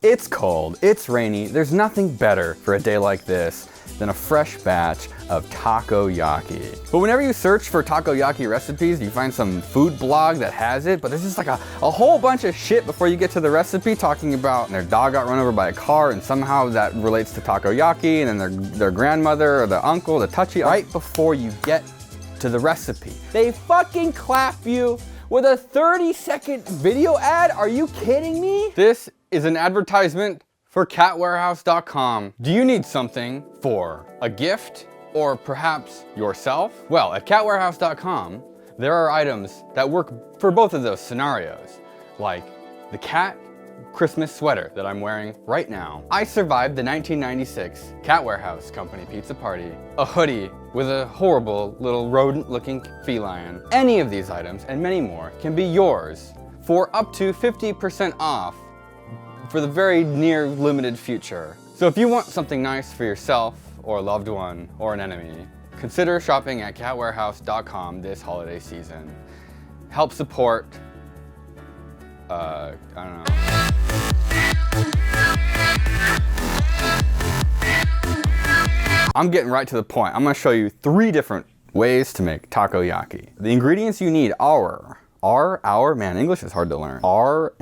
It's cold, it's rainy, there's nothing better for a day like this than a fresh batch of takoyaki. But whenever you search for takoyaki recipes, you find some food blog that has it, but there's just like a whole bunch of shit before you get to the recipe talking about their dog got run over by a car and somehow that relates to takoyaki, and then their grandmother or the uncle, the touchy, right before you get to the recipe. They fucking clap you with a 30-second video ad? Are you kidding me? This is an advertisement for catwarehouse.com. Do you need something for a gift or perhaps yourself? Well, at catwarehouse.com, there are items that work for both of those scenarios, like the cat Christmas sweater that I'm wearing right now. I survived the 1996 Cat Warehouse Company pizza party. A hoodie with a horrible little rodent-looking feline. Any of these items and many more can be yours for up to 50% off for the very near limited future. So if you want something nice for yourself or a loved one or an enemy, consider shopping at catwarehouse.com this holiday season. Help support, I don't know. I'm getting right to the point. I'm gonna show you 3 different ways to make takoyaki. The ingredients you need are, man, English is hard to learn. Hour.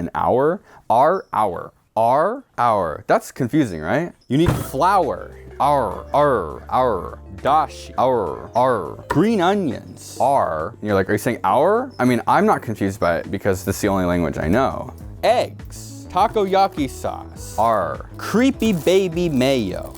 That's confusing, right? You need flour. Dashi. Green onions. And you're like, are you saying hour? I mean, I'm not confused by it because this is the only language I know. Eggs. Takoyaki sauce. Creepy baby mayo.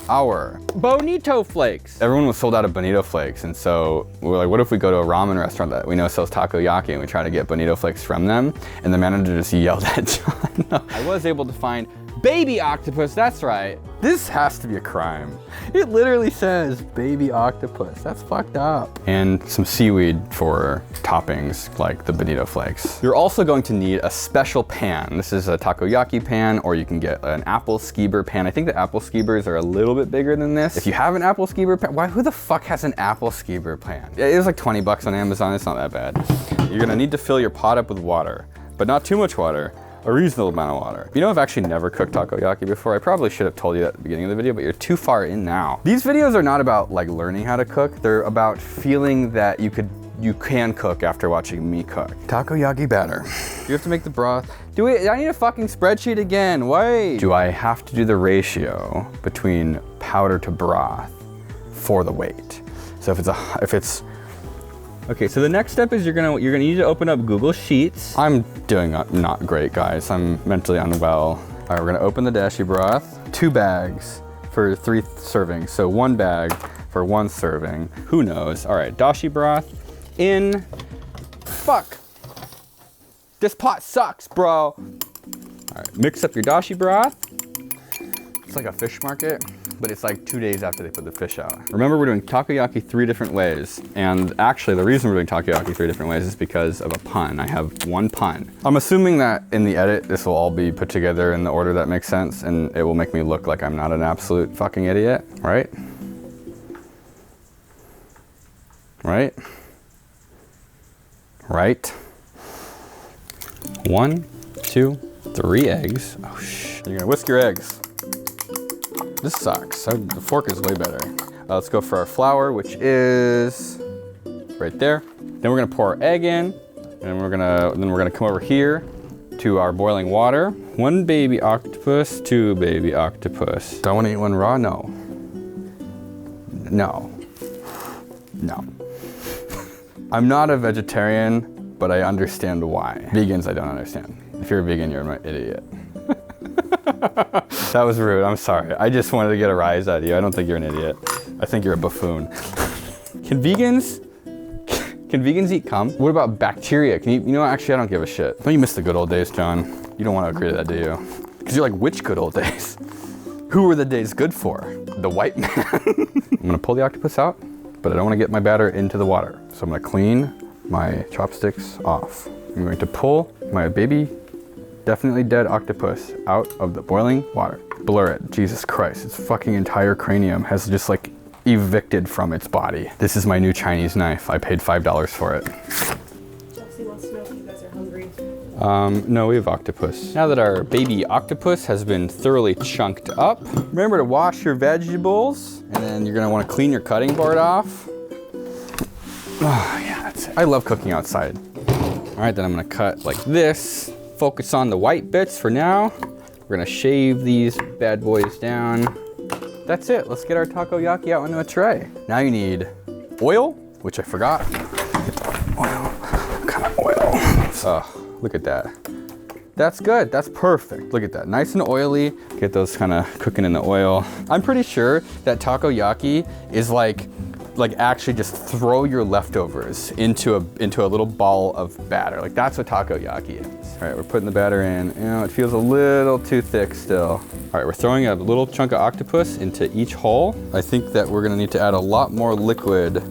Bonito flakes. Everyone was sold out of bonito flakes, and so we were like, what if we go to a ramen restaurant that we know sells takoyaki and we try to get bonito flakes from them? And the manager just yelled at John. No. I was able to find baby octopus, that's right. This has to be a crime. It literally says baby octopus. That's fucked up. And some seaweed for toppings like the bonito flakes. You're also going to need a special pan. This is a takoyaki pan, or you can get an apple skeever pan. I think the apple skeevers are a little bit bigger than this. If you have an apple skeever pan, who the fuck has an apple skeever pan? It was like 20 bucks on Amazon, it's not that bad. You're gonna need to fill your pot up with water, but not too much water. A reasonable amount of water. You know, I've actually never cooked takoyaki before. I probably should have told you that at the beginning of the video, but you're too far in now. These videos are not about like learning how to cook. They're about feeling that you can cook after watching me cook. Takoyaki batter. You have to make the broth. I need a fucking spreadsheet again, wait. Do I have to do the ratio between powder to broth for the weight? So if it's okay, so the next step is you're gonna need to open up Google Sheets. I'm doing not great, guys. I'm mentally unwell. All right, we're gonna open the dashi broth. 2 bags for 3 servings. So 1 bag for 1 serving. Who knows? All right, dashi broth in. Fuck. This pot sucks, bro. All right, mix up your dashi broth. It's like a fish market, but it's like 2 days after they put the fish out. Remember, we're doing takoyaki 3 different ways. And actually, the reason we're doing takoyaki 3 different ways is because of a pun. I have 1 pun. I'm assuming that in the edit, this will all be put together in the order that makes sense, and it will make me look like I'm not an absolute fucking idiot, right? Right? 1, 2, 3 eggs. Oh, You're gonna whisk your eggs. This sucks. The fork is way better. Let's go for our flour, which is right there. Then we're gonna pour our egg in, and we're gonna come over here to our boiling water. 1 baby octopus, 2 baby octopus. Do I want to eat one raw? No. I'm not a vegetarian, but I understand why. Vegans, I don't understand. If you're a vegan, you're an idiot. That was rude, I'm sorry. I just wanted to get a rise out of you. I don't think you're an idiot. I think you're a buffoon. Can vegans eat cum? What about bacteria? You know what, actually I don't give a shit. Don't you miss the good old days, John? You don't want to agree to that, do you? Because you're like, which good old days? Who were the days good for? The white man. I'm gonna pull the octopus out, but I don't want to get my batter into the water. So I'm gonna clean my chopsticks off. I'm going to pull my baby definitely dead octopus out of the boiling water. Blur it. Jesus Christ, its fucking entire cranium has just like evicted from its body. This is my new Chinese knife. I paid $5 for it. Chelsea wants to know if you guys are hungry. No, we have octopus. Now that our baby octopus has been thoroughly chunked up, remember to wash your vegetables, and then you're gonna wanna clean your cutting board off. Oh, yeah, that's it. I love cooking outside. All right, then I'm gonna cut like this. Focus on the white bits for now. We're gonna shave these bad boys down. That's it, let's get our takoyaki out into a tray. Now you need oil, which I forgot. Oil, what kind of oil? Oh, look at that. That's good, that's perfect. Look at that, nice and oily. Get those kind of cooking in the oil. I'm pretty sure that takoyaki is like actually just throw your leftovers into a little ball of batter. Like that's what takoyaki is. All right, we're putting the batter in. You know, it feels a little too thick still. All right, we're throwing a little chunk of octopus into each hole. I think that we're gonna need to add a lot more liquid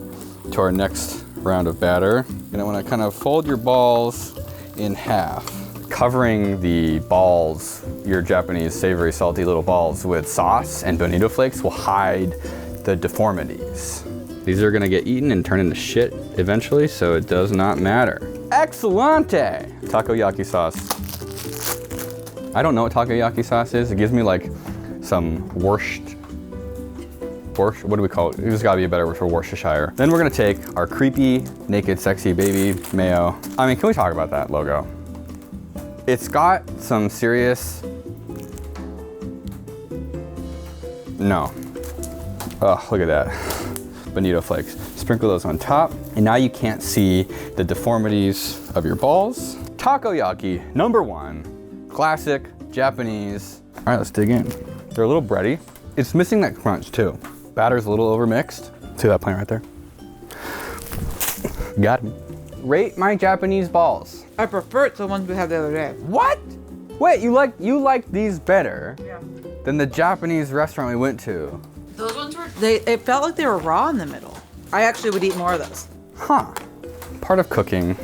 to our next round of batter. You're gonna wanna kind of fold your balls in half, covering the balls, your Japanese savory salty little balls, with sauce and bonito flakes will hide the deformities. These are gonna get eaten and turn into shit eventually, so it does not matter. Excellente! Takoyaki sauce. I don't know what takoyaki sauce is. It gives me like some borscht, what do we call it? There's gotta be a better word for Worcestershire. Then we're gonna take our creepy, naked, sexy baby mayo. I mean, can we talk about that logo? It's got some serious, no. Oh, look at that. Bonito flakes. Sprinkle those on top, and now you can't see the deformities of your balls. Takoyaki, number one. Classic, Japanese. All right, let's dig in. They're a little bready. It's missing that crunch too. Batter's a little overmixed. See that plant right there? Got me. Rate my Japanese balls. I prefer it to the ones we had the other day. What? Wait, you like these better Yeah. than the Japanese restaurant we went to? Those ones were, it felt like they were raw in the middle. I actually would eat more of those. Huh. Part of cooking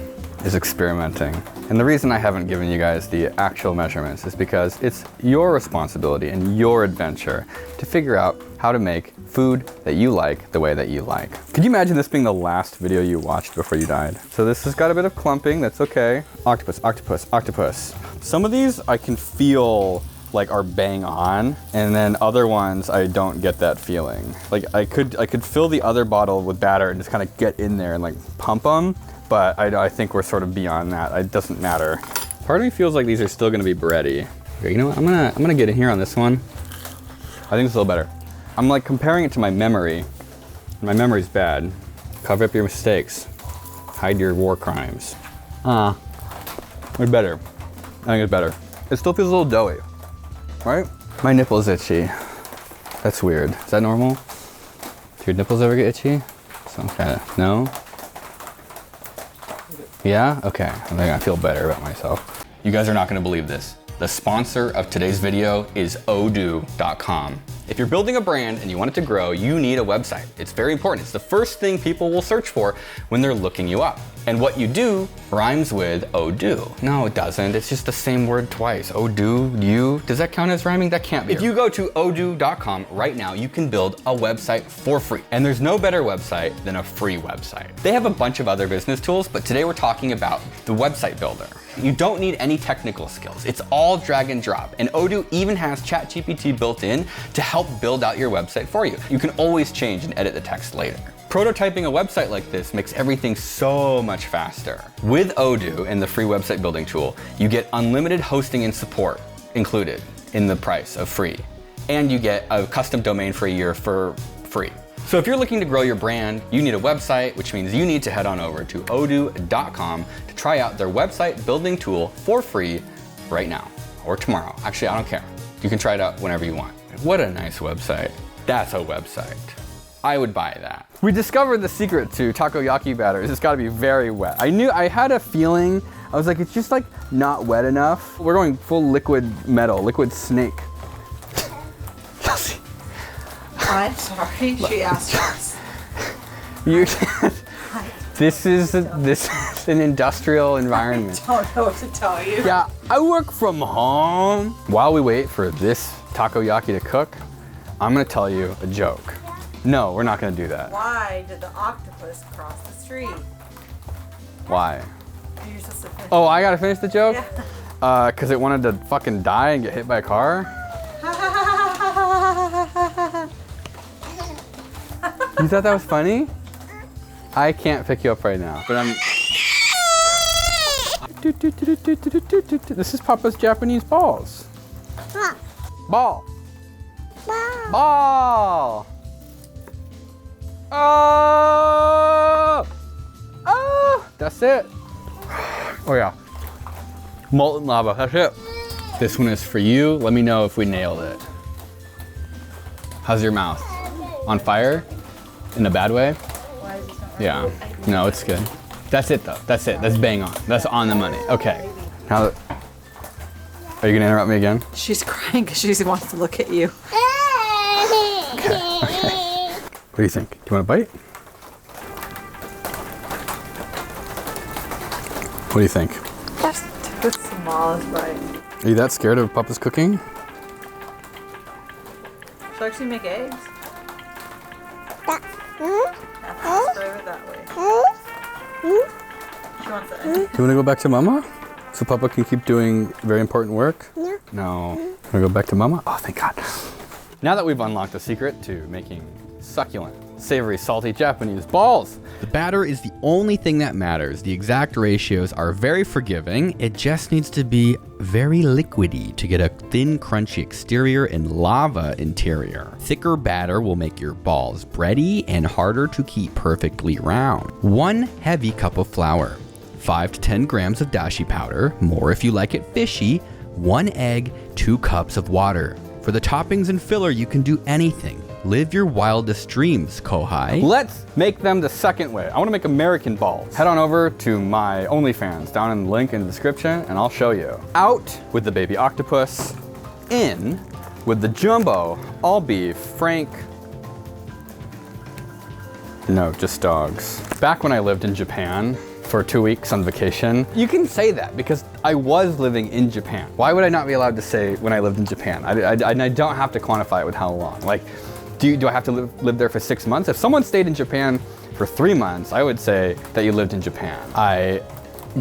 is experimenting. And the reason I haven't given you guys the actual measurements is because it's your responsibility and your adventure to figure out how to make food that you like the way that you like. Could you imagine this being the last video you watched before you died? So this has got a bit of clumping, that's okay. Octopus, octopus, octopus. Some of these I can feel like are bang on, and then other ones I don't get that feeling. Like I could fill the other bottle with batter and just kind of get in there and like pump them, but I think we're sort of beyond that. It doesn't matter. Part of me feels like these are still gonna be bready. Okay, you know what? I'm gonna get in here on this one. I think it's a little better. I'm like comparing it to my memory. My memory's bad. Cover up your mistakes. Hide your war crimes. It's better. I think it's better. It still feels a little doughy. Right? My nipple's itchy. That's weird. Is that normal? Do your nipples ever get itchy? Some kind of, no? Yeah? Okay. I think I feel better about myself. You guys are not gonna believe this. The sponsor of today's video is odoo.com. If you're building a brand and you want it to grow, you need a website. It's very important. It's the first thing people will search for when they're looking you up. And what you do rhymes with Odoo. No, it doesn't. It's just the same word twice. Odoo, you. Does that count as rhyming? That can't be. If you go to odoo.com right now, you can build a website for free. And there's no better website than a free website. They have a bunch of other business tools, but today we're talking about the website builder. You don't need any technical skills. It's all drag and drop. And Odoo even has ChatGPT built in to help build out your website for you. You can always change and edit the text later. Prototyping a website like this makes everything so much faster. With Odoo and the free website building tool, you get unlimited hosting and support included in the price of free. And you get a custom domain for a year for free. So if you're looking to grow your brand, you need a website, which means you need to head on over to odoo.com to try out their website building tool for free right now or tomorrow. Actually, I don't care. You can try it out whenever you want. What a nice website. That's a website. I would buy that. We discovered the secret to takoyaki batters. It's gotta be very wet. I had a feeling, I was like, it's just like not wet enough. We're going full liquid metal, liquid snake. Kelsey. I'm sorry, she asked us. You can't. This is an industrial environment. I don't know what to tell you. Yeah, I work from home. While we wait for this takoyaki to cook, I'm gonna tell you a joke. No, we're not gonna do that. Why did the octopus cross the street? Why? You're supposed to finish. Oh, I gotta finish the joke? Yeah. Cause it wanted to fucking die and get hit by a car? You thought that was funny? I can't pick you up right now, but I'm... This is Papa's Japanese balls. Ball. Ball. Oh! Oh! That's it. Oh yeah. Molten lava, that's it. This one is for you. Let me know if we nailed it. How's your mouth? On fire? In a bad way? Why is this not Yeah. No, it's good. That's it though. That's it. That's bang on. That's on the money. Okay. Now that... Are you gonna interrupt me again? She's crying because she wants to look at you. Okay. What do you think? Do you want a bite? What do you think? Just the smallest bite. Are you that scared of Papa's cooking? She'll actually make eggs. Have to serve it that way. She wants it. Do you want to go back to Mama? So Papa can keep doing very important work? No. No. Want to go back to Mama? Oh, thank God. Now that we've unlocked the secret to making succulent, savory, salty Japanese balls, the batter is the only thing that matters. The exact ratios are very forgiving. It just needs to be very liquidy to get a thin, crunchy exterior and lava interior. Thicker batter will make your balls bready and harder to keep perfectly round. 1 heavy cup of flour, 5 to 10 grams of dashi powder, more if you like it fishy, 1 egg, 2 cups of water. For the toppings and filler, you can do anything. Live your wildest dreams, Kohai. Let's make them the second way. I want to make American balls. Head on over to my OnlyFans down in the link in the description and I'll show you. Out with the baby octopus, in with the jumbo, all beef, frank, no, just dogs. Back when I lived in Japan for 2 weeks on vacation, you can say that because I was living in Japan. Why would I not be allowed to say when I lived in Japan? I don't have to quantify it with how long. Like, do I have to live there for 6 months? If someone stayed in Japan for 3 months, I would say that you lived in Japan. I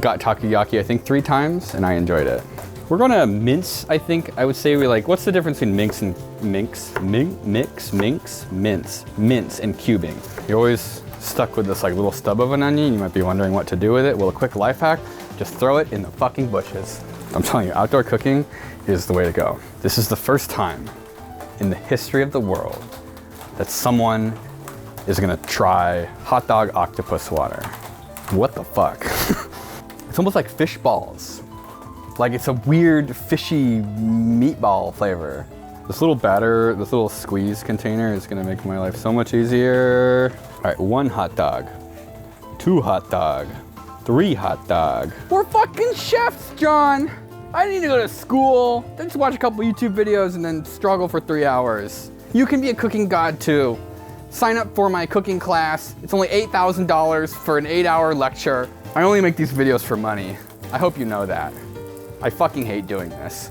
got takoyaki, I think 3 times, and I enjoyed it. We're gonna mince, I think. I would say what's the difference between mince and mince and cubing? You're always stuck with this like little stub of an onion. You might be wondering what to do with it. Well, a quick life hack, just throw it in the fucking bushes. I'm telling you, outdoor cooking is the way to go. This is the first time in the history of the world that someone is gonna try hot dog octopus water. What the fuck? It's almost like fish balls. Like it's a weird fishy meatball flavor. This little batter, this little squeeze container is gonna make my life so much easier. All right, 1 hot dog, 2 hot dog, 3 hot dog. We're fucking chefs, John. I need to go to school, then just watch a couple YouTube videos and then struggle for 3 hours. You can be a cooking god too. Sign up for my cooking class. It's only $8,000 for an 8-hour lecture. I only make these videos for money. I hope you know that. I fucking hate doing this.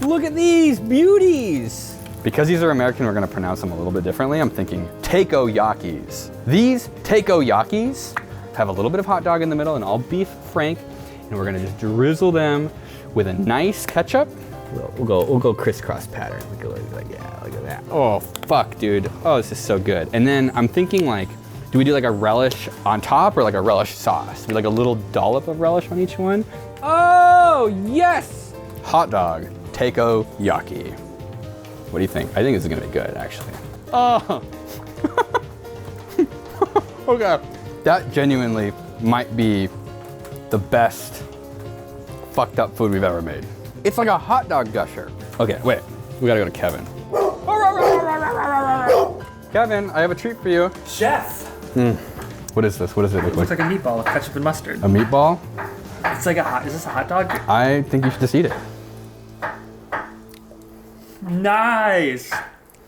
Look at these beauties. Because these are American, we're gonna pronounce them a little bit differently. I'm thinking takoyakis. These takoyakis have a little bit of hot dog in the middle and all beef frank, and we're gonna just drizzle them with a nice ketchup. We'll go crisscross pattern. Look at that. Oh fuck, dude. Oh, this is so good. And then I'm thinking like, do we do like a relish on top or like a relish sauce? Do like a little dollop of relish on each one? Oh yes! Hot dog takoyaki. What do you think? I think this is gonna be good, actually. Oh. Okay. That genuinely might be the best fucked up food we've ever made. It's like a hot dog gusher. Okay, wait. We gotta go to Kevin. Kevin, I have a treat for you. Chef! What is this? What does it look Looks like? like a meatball with ketchup and mustard. A meatball? It's like is this a hot dog? I think you should just eat it. Nice!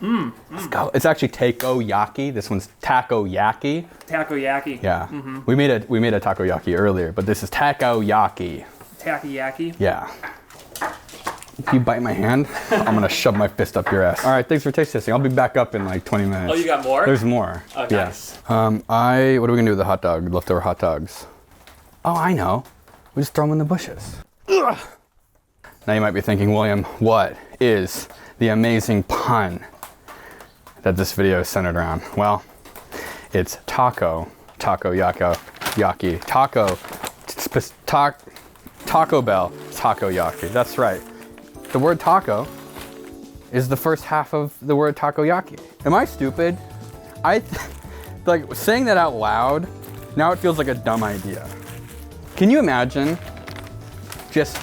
Let's go. It's actually takoyaki. This one's takoyaki. Takoyaki. Yeah. We made a takoyaki earlier, but this is takoyaki. Takoyaki. Yeah. If you bite my hand, I'm gonna shove my fist up your ass. All right, thanks for taste testing. I'll be back up in like 20 minutes. Oh, you got more? There's more. Oh, yeah. nice. What are we gonna do with the hot dog, leftover hot dogs? Oh, I know. We just throw them in the bushes. Ugh. Now you might be thinking, William, what is the amazing pun that this video is centered around? Well, it's taco, yaki, Taco Bell, takoyaki. That's right. The word taco is the first half of the word takoyaki. Am I stupid? Like saying that out loud, now it feels like a dumb idea. Can you imagine just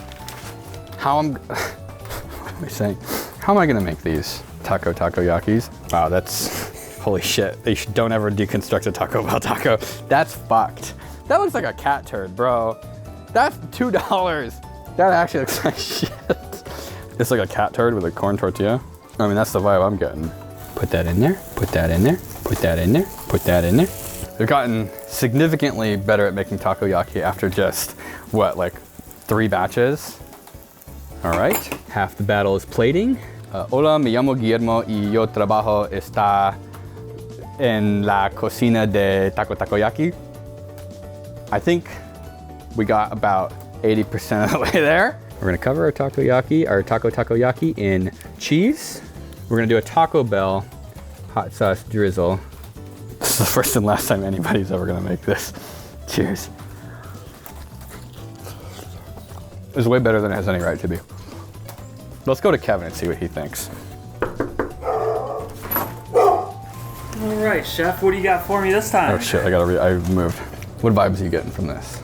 how what am I saying? How am I gonna make these takoyakis? Wow, that's, holy shit. They don't ever deconstruct a Taco Bell taco. That's fucked. That looks like a cat turd, bro. That's $2. That actually looks like shit. It's like a cat turd with a corn tortilla. I mean, that's the vibe I'm getting. Put that in there, put that in there, put that in there, put that in there. They've gotten significantly better at making takoyaki after just, what, like 3 batches? All right, half the battle is plating. Hola, me llamo Guillermo y yo trabajo está en la cocina de takoyaki. I think we got about 80% of the way there. We're gonna cover our takoyaki, our takoyaki in cheese. We're gonna do a Taco Bell hot sauce drizzle. This is the first and last time anybody's ever gonna make this. Cheers. It's way better than it has any right to be. Let's go to Kevin and see what he thinks. All right, chef, what do you got for me this time? Oh shit, I moved. What vibes are you getting from this?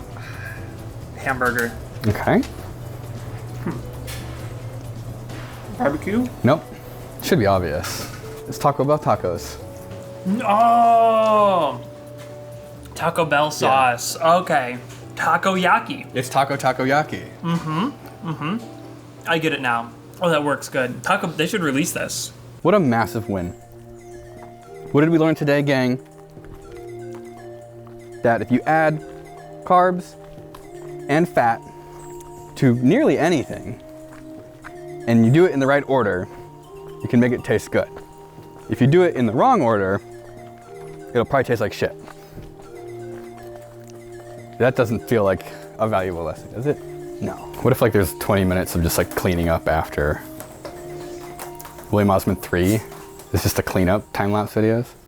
Hamburger. Okay. Barbecue? Nope. Should be obvious. It's Taco Bell tacos. Oh! Taco Bell sauce. Okay. Takoyaki. It's takoyaki. I get it now. Oh, that works good. They should release this. What a massive win. What did we learn today, gang? That if you add carbs and fat to nearly anything, and you do it in the right order, you can make it taste good. If you do it in the wrong order, it'll probably taste like shit. That doesn't feel like a valuable lesson, does it? No. What if like there's 20 minutes of just like cleaning up after? William Osmond 3 is just a cleanup time-lapse videos?